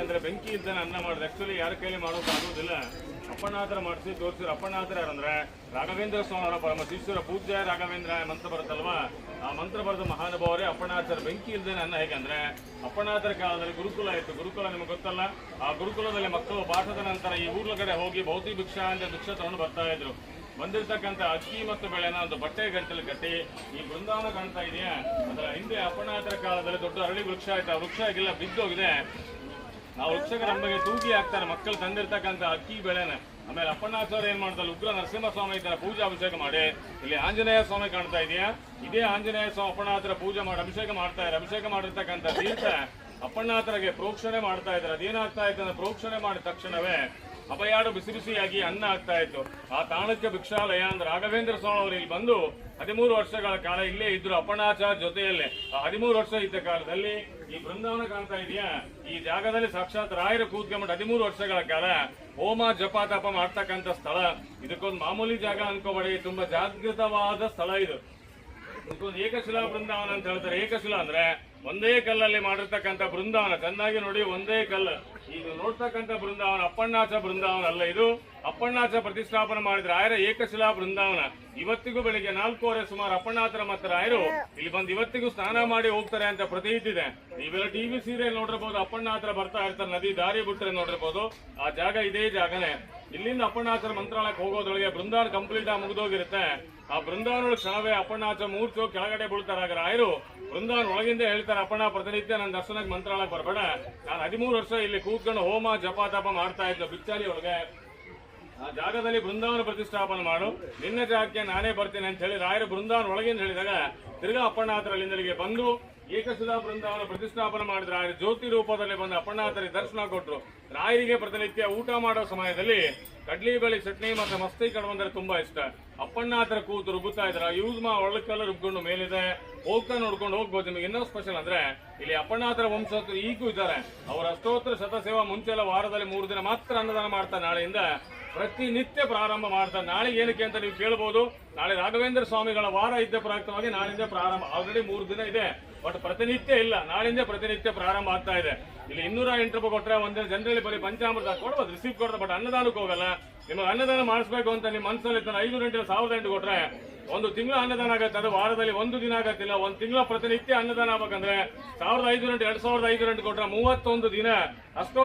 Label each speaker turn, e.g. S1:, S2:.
S1: ಅಂದ್ರೆ ಬೆಂಕಿ ಇದ್ದಾನೆ ಅನ್ನ ಮಾಡಿದ್ರೆ ಆಕ್ಚುಲಿ ಯಾರ ಕೈಲಿ ಮಾಡೋಕೆ ಆಗೋದಿಲ್ಲ. ಅಪ್ಪಣ್ಣಾತರ ಮಾಡಿಸಿ ತೋರಿಸಿದ್ರು. ಅಪ್ಪಣ್ಣಾತರ ಯಾರಂದ್ರೆ ರಾಘವೇಂದ್ರ ಸ್ವಾಮಿ ಅವರ ಪರಮ ಶಿಷ್ಯರ ಪೂಜ್ಯ ರಾಘವೇಂದ್ರ ಮಂತ್ರ ಬರುತ್ತಲ್ವಾ, ಆ ಮಂತ್ರ ಬರೆದ ಮಹಾನುಭಾವರೇ ಅಪ್ಪಣ್ಣಾಚಾರ. ಬೆಂಕಿ ಇಲ್ದೇನೆ ಅನ್ನ ಹೇಗಂದ್ರೆ ಅಪ್ಪಣ್ಣಾತರ ಕಾಲದಲ್ಲಿ ಗುರುಕುಲ ಇತ್ತು. ಗುರುಕುಲ ನಿಮಗೆ ಗೊತ್ತಲ್ಲ, ಆ ಗುರುಕುಲದಲ್ಲಿ ಮಕ್ಕಳು ಪಾಠದ ನಂತರ ಈ ಊರ್ಲಗಡೆ ಹೋಗಿ ಭೌತಿ ಭಿಕ್ಷಾ ಅಂತ ಭಿಕ್ಷ ತಗೊಂಡು ಬರ್ತಾ ಇದ್ರು. ಬಂದಿರತಕ್ಕಂಥ ಅಕ್ಕಿ ಮತ್ತು ಬೆಳೆನ ಒಂದು ಬಟ್ಟೆ ಗಂಟಲು ಕಟ್ಟಿ ಈ ಬೃಂದಾವನ ಕಾಣ್ತಾ ಇದೆಯಾ, ಅದರ ಹಿಂದೆ ಅಪ್ಪಣ್ಣಾತರ ಕಾಲದಲ್ಲಿ ದೊಡ್ಡ ಅರಳಿ ವೃಕ್ಷ ಆಯ್ತು. ಆ ವೃಕ್ಷ ಈಗೆಲ್ಲ ಬಿದ್ದೋಗಿದೆ. ಆ ವೃಕ್ಷಗಳ ನಮಗೆ ತೂಗಿ ಹಾಕ್ತಾರೆ ಮಕ್ಕಳು ತಂದಿರ್ತಕ್ಕಂಥ ಅಕ್ಕಿ ಬೆಳೆನ. ಆಮೇಲೆ ಅಪ್ಪಣ್ಣಾಚಾರ್ಯ ಏನ್ ಮಾಡ್ತಾರೆ, ಉಗ್ರ ನರಸಿಂಹಸ್ವಾಮಿ ತರ ಪೂಜೆ ಅಭಿಷೇಕ ಮಾಡಿ, ಇಲ್ಲಿ ಆಂಜನೇಯ ಸ್ವಾಮಿ ಕಾಣ್ತಾ ಇದೆಯಾ, ಇದೇ ಆಂಜನೇಯ ಸ್ವಾಮಿ ಅಪ್ಪಣ್ಣಾಚಾರ್ಯ ಪೂಜೆ ಮಾಡಿ ಅಭಿಷೇಕ ಮಾಡ್ತಾ ಇದ್ದಾರೆ. ಅಭಿಷೇಕ ಮಾಡಿರ್ತಕ್ಕಂಥ ತೀರ್ಥ ಅಪ್ಪಣ್ಣಾಚಾರ್ಯಗೆ ಪ್ರೋಕ್ಷಣೆ ಮಾಡ್ತಾ ಇದ್ದಾರೆ. ಅದೇನಾಗ್ತಾ ಇತ್ತು ಅಂದ್ರೆ ಪ್ರೋಕ್ಷಣೆ ಮಾಡಿದ ತಕ್ಷಣವೇ ಅಭಯಾಡು ಬಿಸಿ ಬಿಸಿಯಾಗಿ ಅನ್ನ ಆಗ್ತಾ ಇತ್ತು. ಆ ತಾಣಕ್ಕೆ ಭಿಕ್ಷಾಲಯ ಅಂದ್ರೆ ರಾಘವೇಂದ್ರ ಸ್ವಾಮಿ ಅವರು ಇಲ್ಲಿ ಬಂದು 13 ವರ್ಷಗಳ ಕಾಲ ಇಲ್ಲೇ ಇದ್ರು ಅಪ್ಪಣ್ಣಾಚಾರ್ಯ ಜೊತೆಯಲ್ಲೇ. ಆ 13 ವರ್ಷ ಇದ್ದ ಕಾಲದಲ್ಲಿ ಈ ಬೃಂದಾವನ ಕಾಣ್ತಾ ಇದೆಯಾ, ಈ ಜಾಗದಲ್ಲಿ ಸಾಕ್ಷಾತ್ ರಾಯರು ಕೂತ್ಕೊಂಡ್ಬಿಟ್ಟು 13 ವರ್ಷಗಳ ಕಾಲ ಹೋಮ ಜಪ ತಪ ಮಾಡ್ತಕ್ಕಂಥ ಸ್ಥಳ. ಇದಕ್ಕೊಂದು ಮಾಮೂಲಿ ಜಾಗ ಅನ್ಕೋಬೇಡಿ, ತುಂಬಾ ಜಾಗೃತವಾದ ಸ್ಥಳ ಇದು. ಇದಕ್ಕೊಂದು ಏಕಶಿಲಾ ಬೃಂದಾವನ ಅಂತ ಹೇಳ್ತಾರೆ. ಏಕಶಿಲಾ ಅಂದ್ರೆ ಒಂದೇ ಕಲ್ಲಲ್ಲಿ ಮಾಡಿರ್ತಕ್ಕಂಥ ಬೃಂದಾವನ. ಚೆನ್ನಾಗಿ ನೋಡಿ, ಒಂದೇ ಕಲ್ಲು. ಈಗ ನೋಡ್ತಕ್ಕಂಥ ಬೃಂದಾವನ ಅಪ್ಪಣ್ಣಾಚಾರ್ಯ ಬೃಂದಾವನ ಅಲ್ಲ, ಇದು ಅಪ್ಪಣ್ಣಾಚಾರ್ಯ ಪ್ರತಿಷ್ಠಾಪನೆ ಮಾಡಿದ್ರೆ ರಾಯರ ಏಕಶಿಲಾ ಬೃಂದಾವನ. ಇವತ್ತಿಗೂ ಬೆಳಿಗ್ಗೆ 4:15 ಸುಮಾರು ಅಪ್ಪಣ್ಣಾಚಾರ್ಯ ಮತ್ತು ರಾಯರು ಇಲ್ಲಿ ಬಂದು ಇವತ್ತಿಗೂ ಸ್ನಾನ ಮಾಡಿ ಹೋಗ್ತಾರೆ ಅಂತ ಪ್ರತೀತಿ ಇದೆ. ನೀವೆಲ್ಲ ಟಿವಿ ಸೀರಿಯಲ್ ನೋಡಿರ್ಬೋದು, ಅಪ್ಪಣ್ಣಾಚಾರ್ಯ ಬರ್ತಾ ಇರ್ತಾರೆ, ನದಿ ದಾರಿ ಬಿಟ್ಟರೆ ನೋಡಿರ್ಬೋದು. ಆ ಜಾಗ ಇದೇ ಜಾಗನೇ. ಇಲ್ಲಿಂದ ಅಪ್ಪಣ್ಣಾಚಾರ್ಯ ಮಂತ್ರಾಲಯಕ್ಕೆ ಹೋಗೋದ್ರೊಳಗೆ ಬೃಂದಾವನ ಕಂಪ್ಲೀಟ್ ಆಗಿ ಮುಗಿದೋಗಿರುತ್ತೆ. ಆ ಬೃಂದಾವನ ಕ್ಷಣವೇ ಅಪ್ಪಣ್ಣಾಚಾರ್ಯ ಮೂರ್ಛೆ ಕೆಳಗಡೆ ಬೀಳ್ತಾರಾಗ ರಾಯರು ಬೃಂದಾವನ ಒಳಗಿಂದ ಹೇಳ್ತಾರೆ, ಅಪ್ಪಣ್ಣ ಪ್ರತಿನಿತ್ಯ ನನ್ನ ದರ್ಶನಕ್ಕೆ ಮಂತ್ರಾಲಯಕ್ಕೆ ಬರಬೇಡ, ನಾನು 13 ವರ್ಷ ಇಲ್ಲಿ ಕೂತ್ಕೊಂಡು ಹೋಮ ಜಪ ತಪ ಮಾಡ್ತಾ ಇದ್ದೆ ಬಿಚ್ಚಾಲಿ ಒಳಗೆ. ಆ ಜಾಗದಲ್ಲಿ ಬೃಂದಾವನ ಪ್ರತಿಷ್ಠಾಪನೆ ಮಾಡು, ನಿನ್ನ ಜಾಗಕ್ಕೆ ನಾನೇ ಬರ್ತೀನಿ ಅಂತ ಹೇಳಿ ರಾಯರು ಬೃಂದಾವನ ಒಳಗಿಂದ ಹೇಳಿದಾಗ ತಿರ್ಗಾ ಅಪ್ಪಣ್ಣಾಚಾರ್ಯ ಇಲ್ಲಿಂದಲಿಗೆ ಬಂದು ಏಕಶಿಲಾ ಬೃಂದಾವನ ಪ್ರತಿಷ್ಠಾಪನೆ ಮಾಡಿದ್ರೆ ರಾಯರು ಜ್ಯೋತಿ ರೂಪದಲ್ಲಿ ಬಂದು ಅಪ್ಪಣ್ಣಾಚಾರ್ಯ ದರ್ಶನ ಕೊಟ್ಟರು. ರಾಯರಿಗೆ ಪ್ರತಿನಿತ್ಯ ಊಟ ಮಾಡೋ ಸಮಯದಲ್ಲಿ ಕಡ್ಲಿ ಬೇಳೆ ಚಟ್ನಿ ಮತ್ತೆ ಮಸ್ತಿ ಕಡುಬು ಅಂದ್ರೆ ತುಂಬಾ ಇಷ್ಟ. ಅಪ್ಪಣ್ಣಾಚಾರ್ಯ ಕೂತು ರುಬ್ಬುತ್ತಾ ಇದ್ರ ಯೂಸ್ ಒಳಕ್ಕೆಲ್ಲ ರುಬ್ಕೊಂಡು ಮೇಲಿದೆ ಹೋಗ್ತಾ ನೋಡ್ಕೊಂಡು ಹೋಗ್ಬೋದು. ನಿಮಗೆ ಇನ್ನೂ ಸ್ಪೆಷಲ್ ಅಂದ್ರೆ ಇಲ್ಲಿ ಅಪ್ಪಣ್ಣಾಚಾರ್ಯ ವಂಶಸ್ಥರು ಈಗೂ ಇದ್ದಾರೆ. ಅವರ ಅಷ್ಟೋತ್ತರ ಶತಸೇವಾ ಮುಂಚೆಲ್ಲ ವಾರದಲ್ಲಿ 3 ದಿನ ಮಾತ್ರ ಅನ್ನದಾನ ಮಾಡ್ತಾರೆ. ನಾಳೆಯಿಂದ ಪ್ರತಿನಿತ್ಯ ಪ್ರಾರಂಭ ಮಾಡ್ತಾರೆ. ನಾಳೆ ಏನಕ್ಕೆ ಅಂತ ನೀವು ಕೇಳಬಹುದು. ನಾಳೆ ರಾಘವೇಂದ್ರ ಸ್ವಾಮಿಗಳ ವಾರ ಇದ್ದ ಪ್ರಾಕ್ತವಾಗಿ ನಾಳಿಂದ ಪ್ರಾರಂಭ. ಆಲ್ರೆಡಿ 3 ದಿನ ಇದೆ, ಬಟ್ ಪ್ರತಿನಿತ್ಯ ಇಲ್ಲ, ನಾಳಿಂದ ಪ್ರತಿನಿತ್ಯ ಪ್ರಾರಂಭ ಆಗ್ತಾ ಇದೆ. ಇಲ್ಲಿ 208 ರೂಪಾಯಿ ಕೊಟ್ಟರೆ ಒಂದಿನ ಜನರಲ್ಲಿ ಬರೀ ಪಂಚಾಮೃತ ಕೊಡ್ಬೋದು, ರಿಸೀವ್ ಕೊಡ್ತಾರೆ, ಬಟ್ ಅನ್ನದಾನಕ್ಕೆ ಹೋಗಲ್ಲ. ನಿಮಗೆ ಅನ್ನದಾನ ಮಾಡಿಸ್ಬೇಕು ಅಂತ ನಿಮ್ಮ ಮನಸ್ಸಲ್ಲಿ 5 ಗಂಟೆ 1008 ಕೊಟ್ರೆ 1 ತಿಂಗಳ ಅನ್ನದಾನ ಆಗುತ್ತೆ. ಅದು ವಾರದಲ್ಲಿ 1 ದಿನ ಆಗತ್ತಿಲ್ಲ, 1 ತಿಂಗಳ ಪ್ರತಿನಿತ್ಯ ಅನ್ನದಾನ ಆಗ್ಬೇಕಂದ್ರೆ 1500 2500 ಕೊಟ್ರೆ 31 ದಿನ ಅಷ್ಟೋ